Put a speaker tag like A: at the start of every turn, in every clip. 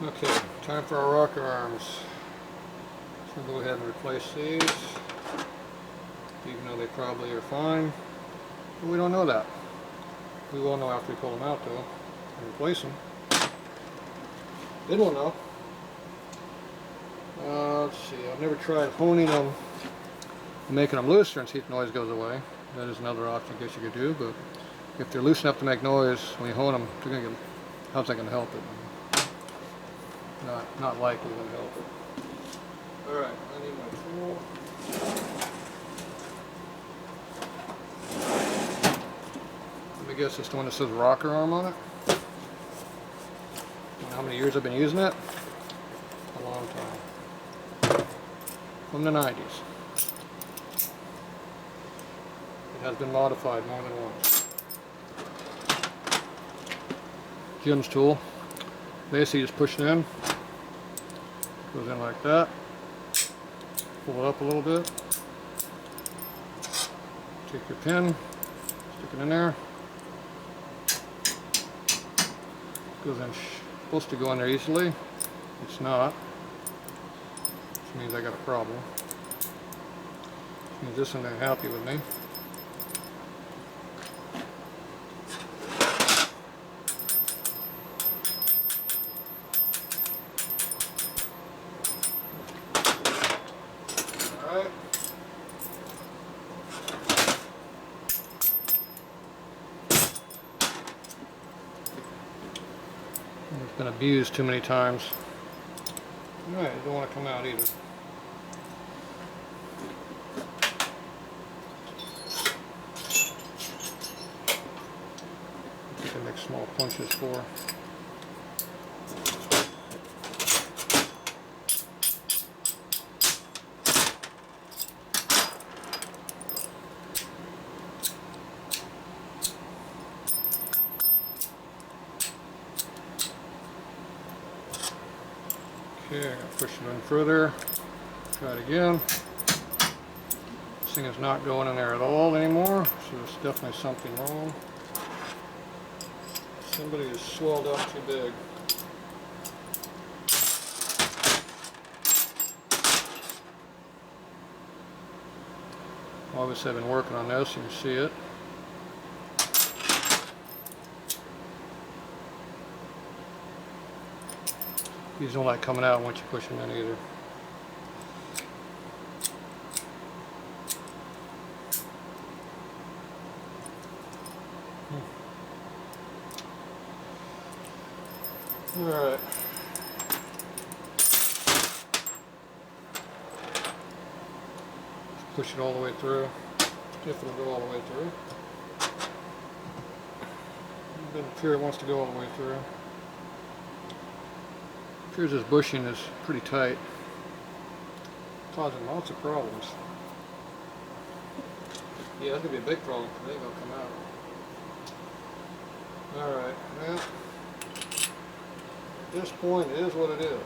A: Okay, time for our rocker arms. So we'll go ahead and replace these, even though they probably are fine. But we don't know that. We will know after we pull them out though, and replace them. Then we'll know. Let's see, I've never tried honing them and making them looser and see if noise goes away. That is another option I guess you could do, but if they're loose enough to make noise when you hone them, they're gonna get, how's that going to help it? Not likely going to help it. Alright, I need my tool. Let me guess, it's the one that says rocker arm on it. You know how many years I've been using it? A long time. From the 90s. It has been modified more than once. Jim's tool. Basically just push it in. Goes in like that. Pull it up a little bit. Take your pin, stick it in there. Goes in, supposed to go in there easily. It's not. Which means I got a problem. Which means this one ain't happy with me. Alright. It's been abused too many times. Alright, it don't want to come out either. You can make small punches for. Okay, I'm going to push it in further. Try it again. This thing is not going in there at all anymore, so there's definitely something wrong. Somebody has swelled up too big. Obviously I've been working on this, you can see it. These don't like coming out once you push them in either. Alright. Push it all the way through. If it'll go all the way through. It doesn't appear it wants to go all the way through. Appears this bushing is pretty tight, causing lots of problems. Yeah, that's gonna be a big problem. They ain't gonna come out. All right, well, at this point, it is what it is.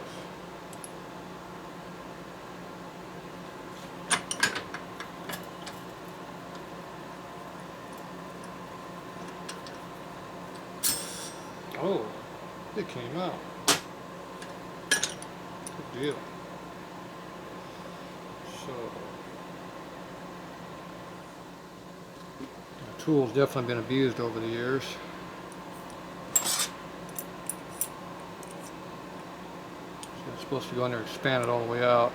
A: Oh, it came out. Good deal. So, the tool's definitely been abused over the years. So it's supposed to go in there and expand it all the way out.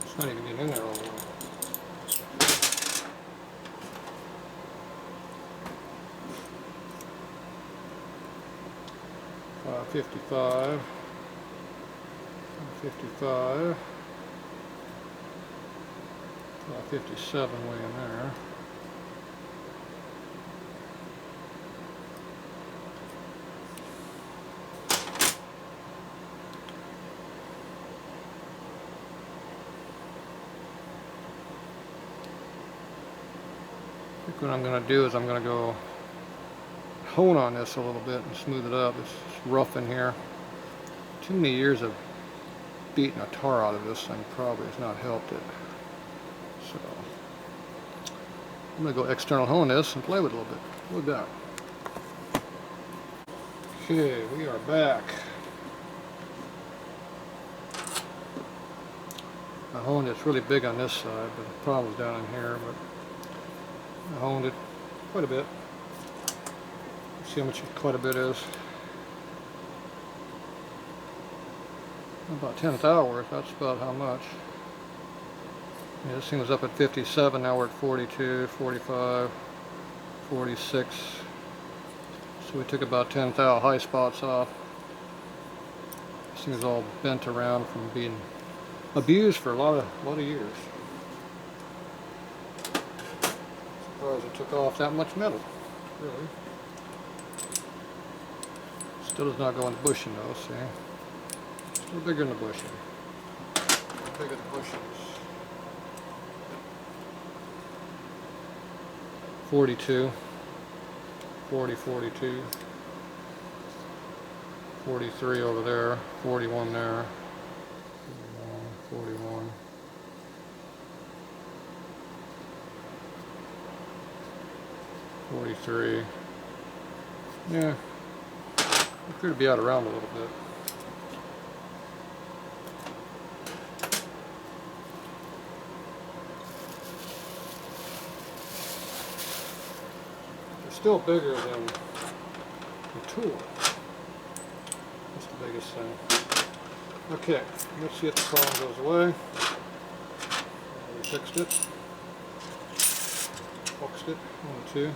A: It's not even getting in there all the way. $555. 55, 57 way in there. I think what I'm going to do is I'm going to go hone on this a little bit and smooth it up. It's rough in here. Too many years of beating a tar out of this thing probably has not helped it. So I'm going to go external hone this and play with it a little bit. Look at that. Okay, we are back. I honed it's really big on this side, but the problem's down in here, but I honed it quite a bit. See how much quite a bit is. About 10th hour worth, that's about how much. Yeah, this thing was up at 57, now we're at 42, 45, 46. So we took about 10 thou high spots off. This thing is all bent around from being abused for a lot of years. Surprised it took off that much metal, really. Still does not go in the bushing though, see? Still bigger in the bushing. Bigger the bushings. 42, 40, 42, 43 over there, 41 there, 41, 43. Yeah, appear to be out around a little bit. Still bigger than the tool. That's the biggest thing. Okay, let's see if the problem goes away. We fixed it. Fixed it. 1, 2.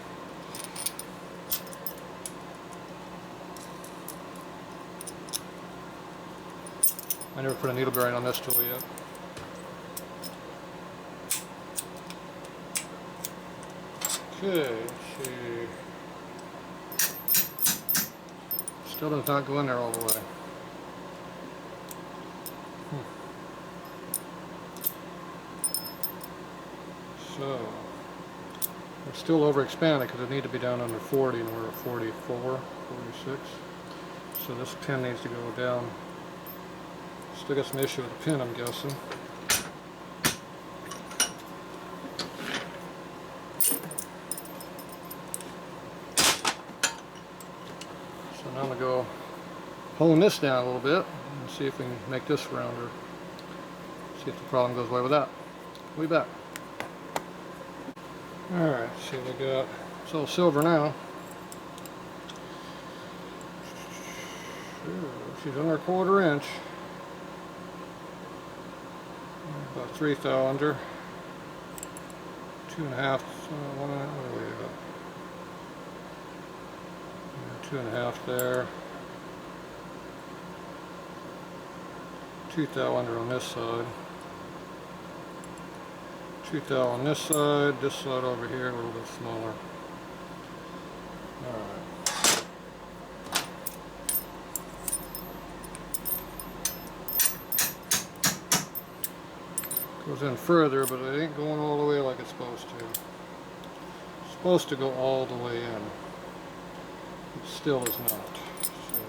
A: I never put a needle bearing on this tool yet. Okay, let's see. Still does not go in there all the way. So, we're still overexpanded because it needs to be down under 40 and we're at 44, 46. So this pin needs to go down. Still got some issue with the pin, I'm guessing. So now I'm going to go hone this down a little bit and see if we can make this rounder. See if the problem goes away with that. We'll be back. Alright, see what we got. It's all silver now. She's under a 1/4 inch. About 3 thou under. 2.5. What are we at? 2.5 there. 2 thou under on this side. 2 thou on this side over here a little bit smaller. Alright. Goes in further, but it ain't going all the way like it's supposed to. It's supposed to go all the way in. It still is not. So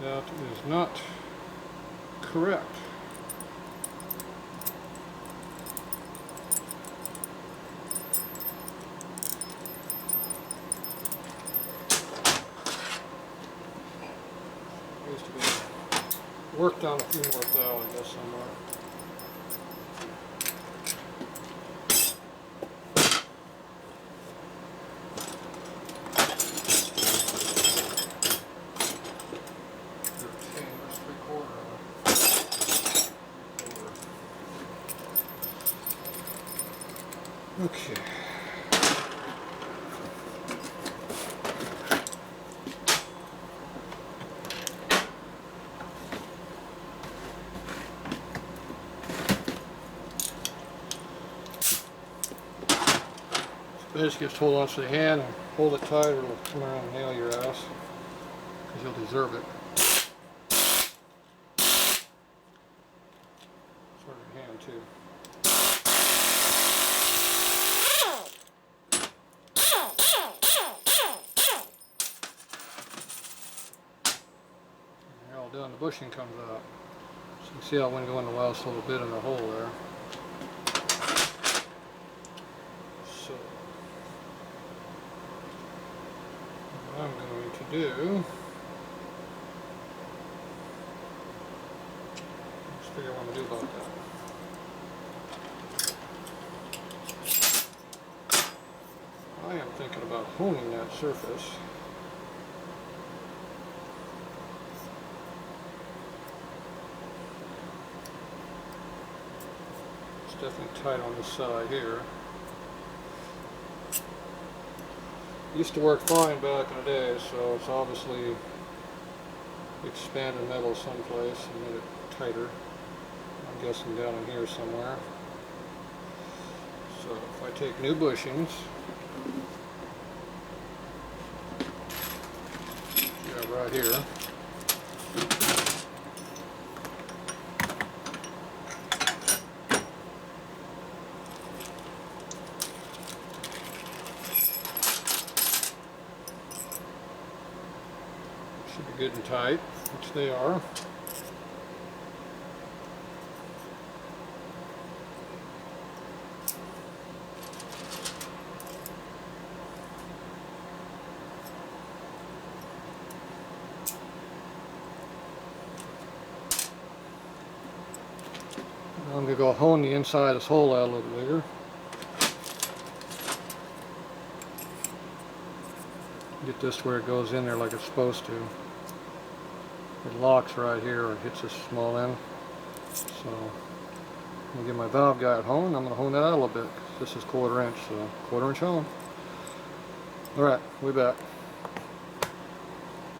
A: that is not correct. Needs to be worked on a few more thou, I guess, somewhere. Okay. Basically just hold on to the hand and hold it tight or it'll come around and nail your ass. Because you'll deserve it. Sort of your hand too. Done, the bushing comes out. So you can see how it went go in the last little bit in the hole there. So do, let's figure out what I'm going to do about that. I am thinking about honing that surface. It's definitely tight on this side here. Used to work fine back in the day, so it's obviously expanded metal someplace and made it tighter. I'm guessing down in here somewhere. So if I take new bushings, yeah, right here. Should be good and tight, which they are. Now I'm going to go hone the inside of this hole out a little bigger. Get this where it goes in there like it's supposed to. It locks right here or hits this small end. So I'm going to get my valve guide honed. I'm going to hone that out a little bit. This is 1/4 inch, so 1/4 inch hone. Alright, we're back.